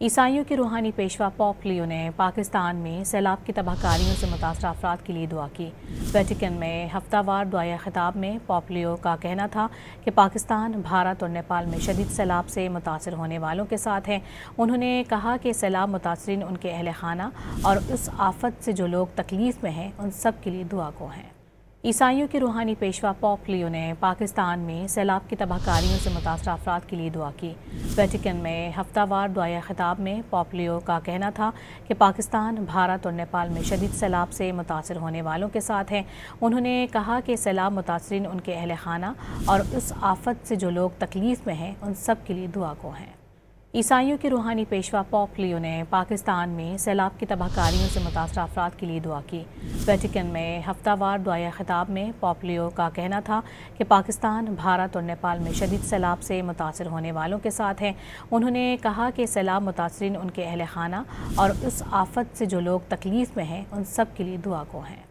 ईसाइयों के रूहानी पेशवा पोप लियो ने पाकिस्तान में सैलाब की तबाहकारियों से मुतासर अफराद के लिए दुआ की। वेटिकन में हफ्तावार दुआया खिताब में पोप लियो का कहना था कि पाकिस्तान, भारत और नेपाल में शदीद सैलाब से मुतासर होने वालों के साथ हैं। उन्होंने कहा कि सैलाब मुतासरीन, उनके अहल खाना और उस आफत से जो लोग तकलीफ में हैं, उन सब के लिए दुआ को हैं। ईसाइयों के रूहानी पेशवा पोप लियो ने पाकिस्तान में सैलाब की तबाहकारियों से मुतासर अफराद के लिए दुआ की। वेटिकन में हफ्तावार दुआया खिताब में पोप लियो का कहना था कि पाकिस्तान, भारत और नेपाल में शदीद सैलाब से मुतासर होने वालों के साथ हैं। उन्होंने कहा कि सैलाब मुतासरीन, उनके अहल खाना और उस आफत से जो लोग तकलीफ में हैं, उन सब के लिए दुआ को हैं। ईसाइयों के रूहानी पेशवा पोप लियो ने पाकिस्तान में सैलाब की तबाहकारियों से मुतासर अफराद के लिए दुआ की। वेटिकन में हफ्तावार दुआया खिताब में पोप लियो का कहना था कि पाकिस्तान, भारत और नेपाल में शदीद सैलाब से मुतासर होने वालों के साथ हैं। उन्होंने कहा कि सैलाब मुतासरीन, उनके अहल खाना और उस आफत से जो लोग तकलीफ में हैं, उन सब के लिए दुआ को हैं।